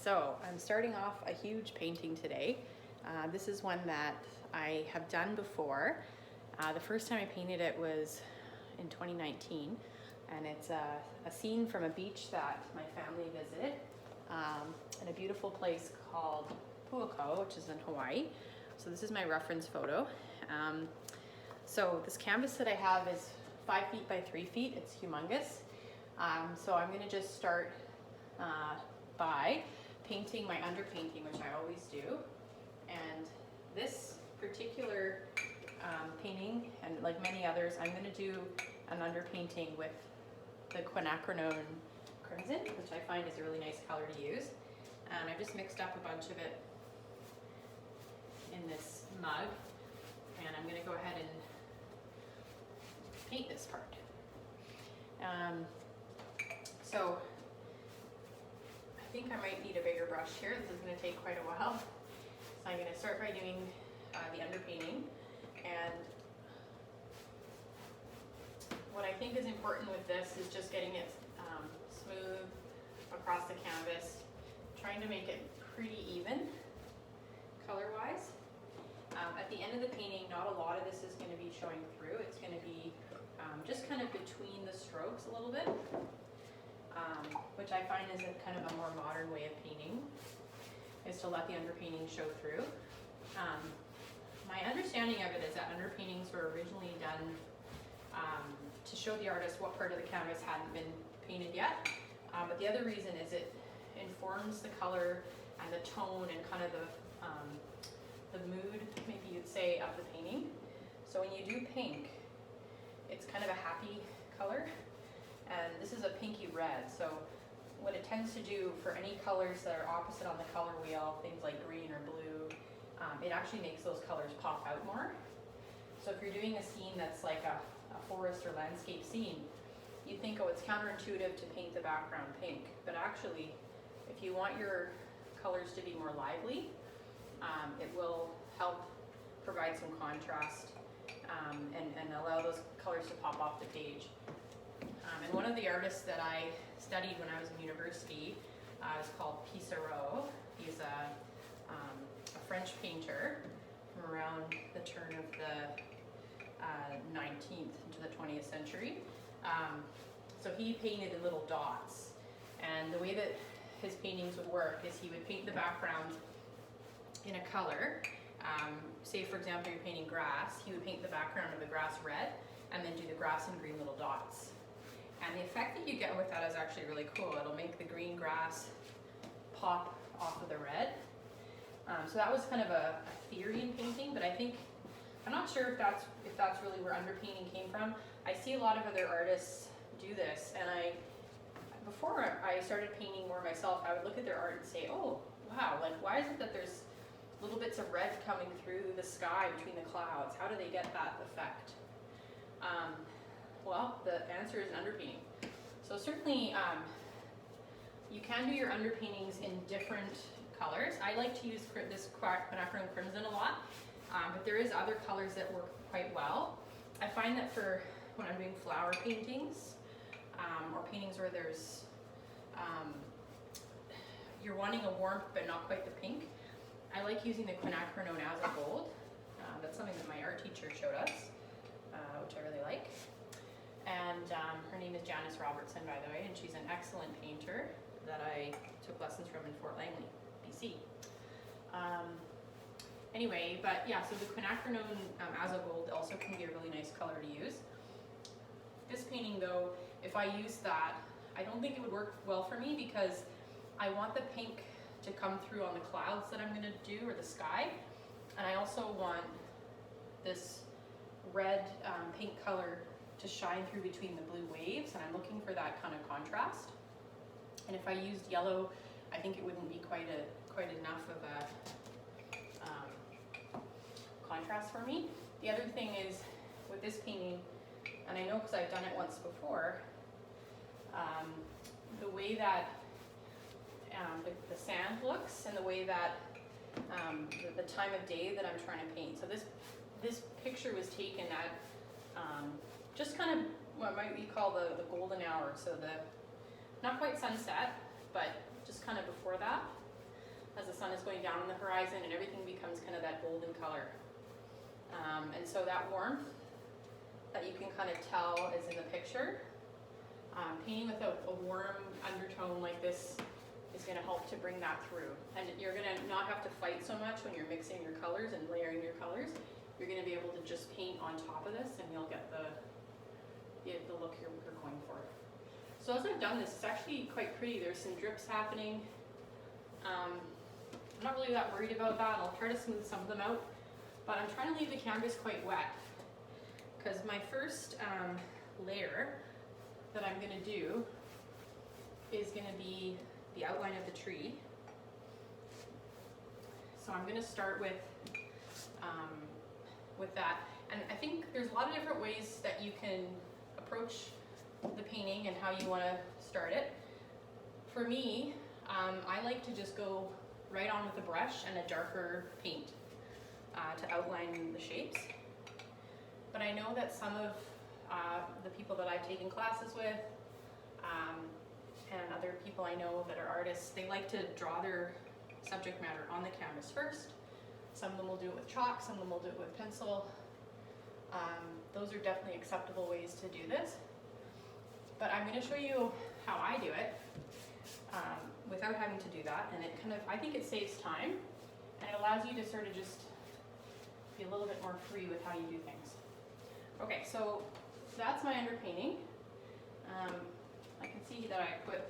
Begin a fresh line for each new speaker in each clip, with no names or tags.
So I'm starting off a huge painting today. This is one that I have done before. The first time I painted it was in 2019, and it's a scene from a beach that my family visited in a beautiful place called Puako, which is in Hawaii. So this is my reference photo. So this canvas that I have is 5 feet by 3 feet. It's humongous. So I'm gonna just start by painting my underpainting, which I always do. And this particular painting, and like many others, I'm gonna do an underpainting with the quinacridone crimson, which I find is a really nice color to use. And I just mixed up a bunch of it in this mug, and I'm gonna go ahead and paint this part. So I think I might need a bigger brush here. This is going to take quite a while. So I'm going to start by doing the underpainting. And what I think is important with this is just getting it smooth across the canvas, trying to make it pretty even color-wise. At the end of the painting, not a lot of this is going to be showing through. It's going to be just kind of between the strokes a little bit, which I find is a kind of a more modern way of painting, is to let the underpainting show through. My understanding of it is that underpaintings were originally done to show the artist what part of the canvas hadn't been painted yet. But the other reason is it informs the color and the tone and kind of the mood, maybe you'd say, of the painting. So when you do pink, it's kind of a happy color, and this is a pinky red. So what it tends to do for any colors that are opposite on the color wheel, things like green or blue, it actually makes those colors pop out more. So if you're doing a scene that's like a forest or landscape scene, you think, oh, it's counterintuitive to paint the background pink, but actually, if you want your colors to be more lively, it will help provide some contrast and allow those colors to pop off the page. And one of the artists that I studied when I was in university is called Pissarro. He's a French painter from around the turn of the 19th into the 20th century. So he painted in little dots, and the way that his paintings would work is he would paint the background in a color. Say for example you're painting grass, he would paint the background of the grass red and then do the grass in green little dots. And the effect that you get with that is actually really cool. It'll make the green grass pop off of the red. So that was kind of a theory in painting, but I'm not sure if that's really where underpainting came from. I see a lot of other artists do this, and before I started painting more myself, I would look at their art and say, oh wow, like why is it that there's little bits of red coming through the sky between the clouds? How do they get that effect? Well, the answer is underpainting. So certainly you can do your underpaintings in different colors. I like to use this quinacridone crimson a lot, but there is other colors that work quite well. I find that for when I'm doing flower paintings or paintings where there's you're wanting a warmth but not quite the pink, I like using the quinacridone as a gold. That's something that my art teacher showed us, which I really like. And her name is Janice Robertson, by the way, and she's an excellent painter that I took lessons from in Fort Langley, BC. Anyway, but yeah, so the quinacridone as a gold also can be a really nice color to use. This painting though, if I use that, I don't think it would work well for me because I want the pink to come through on the clouds that I'm going to do, or the sky, and I also want this red pink color to shine through between the blue waves, and I'm looking for that kind of contrast. And if I used yellow, I think it wouldn't be quite enough of a contrast for me. The other thing is with this painting, and I know because I've done it once before, the way that the sand looks and the way that the time of day that I'm trying to paint. So this picture was taken at just kind of what might we call the golden hour. So not quite sunset, but just kind of before that. as the sun is going down on the horizon and everything becomes kind of that golden color. And so that warmth that you can kind of tell is in the picture. Painting with a warm undertone like this is going to help to bring that through. And you're going to not have to fight so much when you're mixing your colors and layering your colors. You're going to be able to just paint on top of this and you'll get the look you're going for. So as I've done this, it's actually quite pretty. There's some drips happening. I'm not really that worried about that. I'll try to smooth some of them out, but I'm trying to leave the canvas quite wet because my first layer that I'm going to do is going to be the outline of the tree. So I'm going to start with that, and I think there's a lot of different ways that you can approach the painting and how you want to start it. For me, I like to just go right on with a brush and a darker paint to outline the shapes. But I know that some of the people that I've taken classes with and other people I know that are artists, they like to draw their subject matter on the canvas first. Some of them will do it with chalk, some of them will do it with pencil. Those are definitely acceptable ways to do this. But I'm going to show you how I do it without having to do that, and it kind of, I think it saves time and it allows you to sort of just be a little bit more free with how you do things. Okay, so that's my underpainting. I can see that I put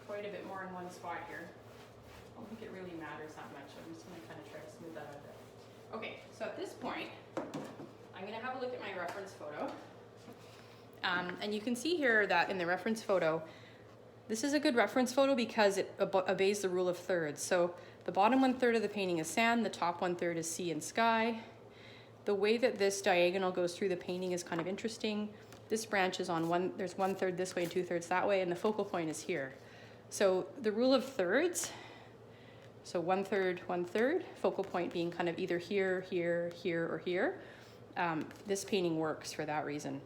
quite a bit more in one spot here. I don't think it really matters that much. I'm just going to kind of try to smooth that out a bit. Okay, so at this point, I'm going to have a look at my reference photo. And you can see here that in the reference photo, this is a good reference photo because it obeys the rule of thirds. So the bottom 1/3 of the painting is sand, the top 1/3 is sea and sky. The way that this diagonal goes through the painting is kind of interesting. This branch is on there's 1/3 this way and 2/3 that way, and the focal point is here. So the rule of thirds, so 1/3, 1/3, focal point being kind of either here, here, here, or here. This painting works for that reason.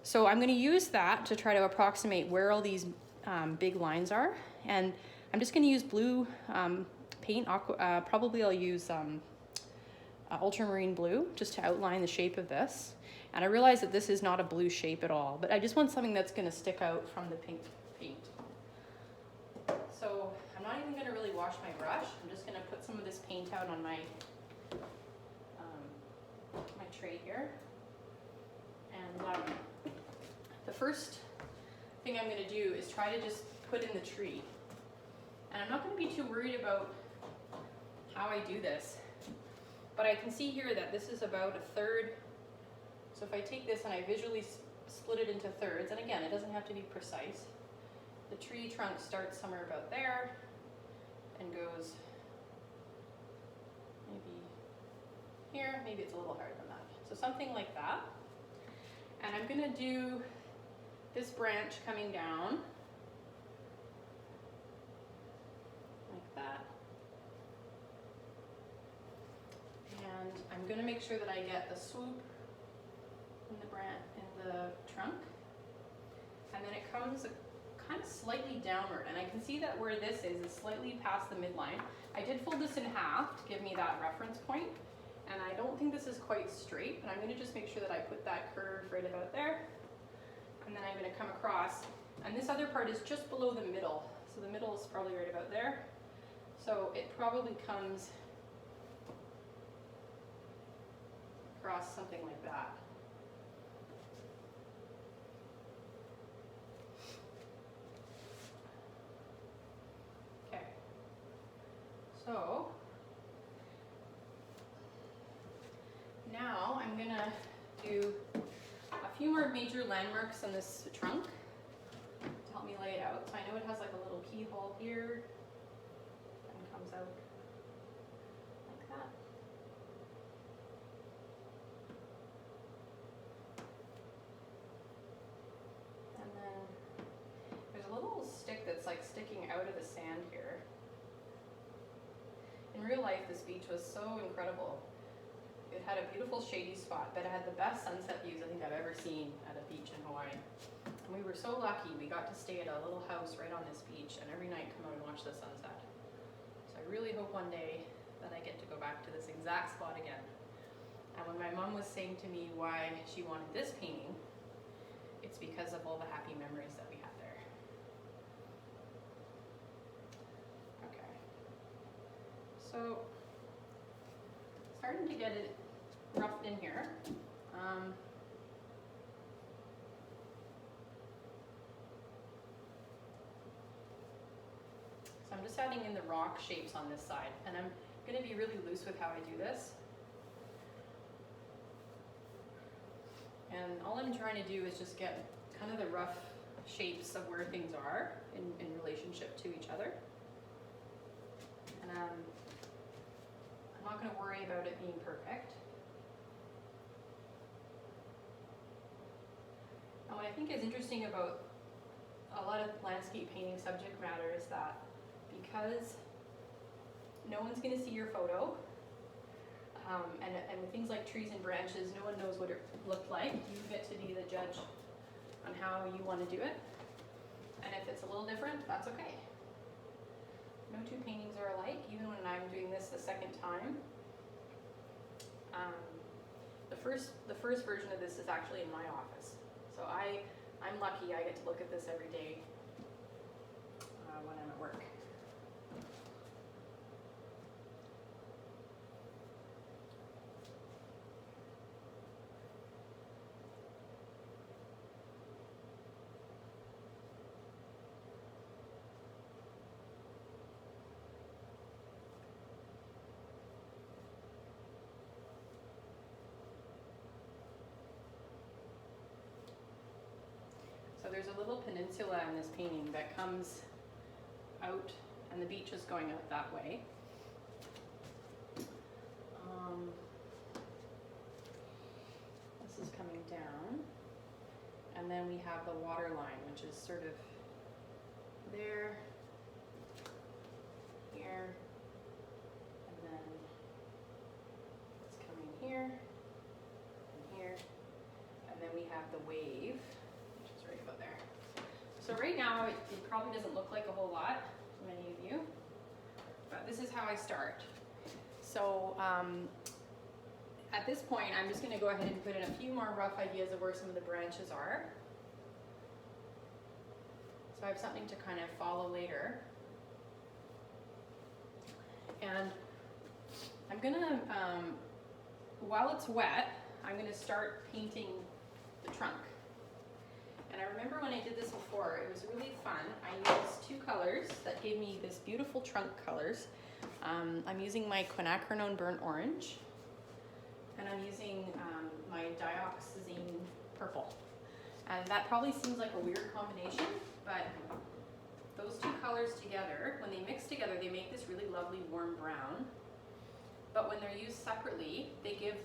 So I'm going to use that to try to approximate where all these big lines are. And I'm just going to use blue paint. Probably I'll use ultramarine blue just to outline the shape of this. And I realize that this is not a blue shape at all, but I just want something that's going to stick out from the pink paint. So I'm not even going to really wash my brush. I'm just going to put some of this paint out on my my tray here. And the first thing I'm going to do is try to just put in the tree. And I'm not going to be too worried about how I do this, but I can see here that this is about 1/3. So if I take this and I visually split it into thirds, and again, it doesn't have to be precise. The tree trunk starts somewhere about there and goes maybe here, maybe it's a little higher than that. So something like that. And I'm going to do this branch coming down like that. And I'm going to make sure that I get the swoop in the trunk. And then it comes kind of slightly downward. And I can see that where this is slightly past the midline. I did fold this in half to give me that reference point. And I don't think this is quite straight, but I'm going to just make sure that I put that curve right about there. And then I'm going to come across, and this other part is just below the middle. So the middle is probably right about there. So it probably comes across something like that. Okay. So now I'm gonna do a few more major landmarks on this trunk to help me lay it out. So I know it has like a little keyhole here and comes out like that. And then there's a little stick that's like sticking out of the sand here. In real life, this beach was so incredible. It had a beautiful shady spot, but it had the best sunset views I think I've ever seen at a beach in Hawaii. And we were so lucky. We got to stay at a little house right on this beach and every night come out and watch the sunset. So I really hope one day that I get to go back to this exact spot again. And when my mom was saying to me why she wanted this painting, it's because of all the happy memories that we had there. Okay. So, starting to get it roughed in here. So I'm just adding in the rock shapes on this side, and I'm going to be really loose with how I do this. And all I'm trying to do is just get kind of the rough shapes of where things are in relationship to each other. And I'm not going to worry about it being perfect. And what I think is interesting about a lot of landscape painting subject matter is that because no one's going to see your photo, and with things like trees and branches, no one knows what it looked like. You get to be the judge on how you want to do it. And if it's a little different, that's okay. No two paintings are alike, even when I'm doing this the second time. The first version of this is actually in my office. So I'm lucky I get to look at this every day when I'm at work. So there's a little peninsula in this painting that comes out, and the beach is going out that way. This is coming down, and then we have the water line, which is sort of there, here, and then it's coming here, and here, and then we have the wave, right about there. So right now it probably doesn't look like a whole lot to many of you, but this is how I start. So at this point I'm just going to go ahead and put in a few more rough ideas of where some of the branches are. So I have something to kind of follow later. And I'm going to, while it's wet, I'm going to start painting the trunk. And I remember when I did this before, it was really fun. I used two colors that gave me this beautiful trunk colors. I'm using my quinacridone burnt orange, and I'm using my dioxazine purple. And that probably seems like a weird combination, but those two colors together, when they mix together, they make this really lovely warm brown. But when they're used separately, they give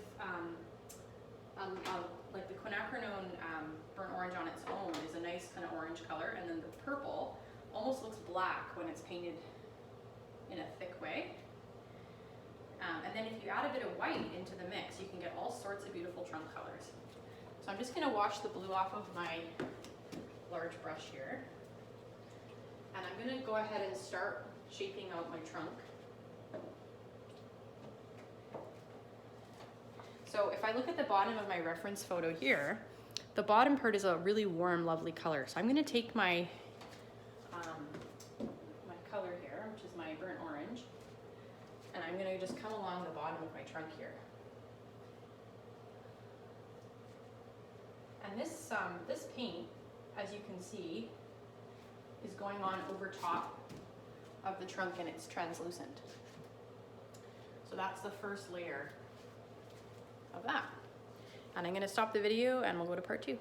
like the quinacridone burnt orange on its own is a nice kind of orange color, and then the purple almost looks black when it's painted in a thick way. And then if you add a bit of white into the mix, you can get all sorts of beautiful trunk colors. So I'm just going to wash the blue off of my large brush here, and I'm going to go ahead and start shaping out my trunk. So if I look at the bottom of my reference photo here, the bottom part is a really warm, lovely color. So I'm going to take my my color here, which is my burnt orange, and I'm going to just come along the bottom of my trunk here. And this this paint, as you can see, is going on over top of the trunk, and it's translucent. So that's the first layer of that. And I'm going to stop the video and we'll go to part 2.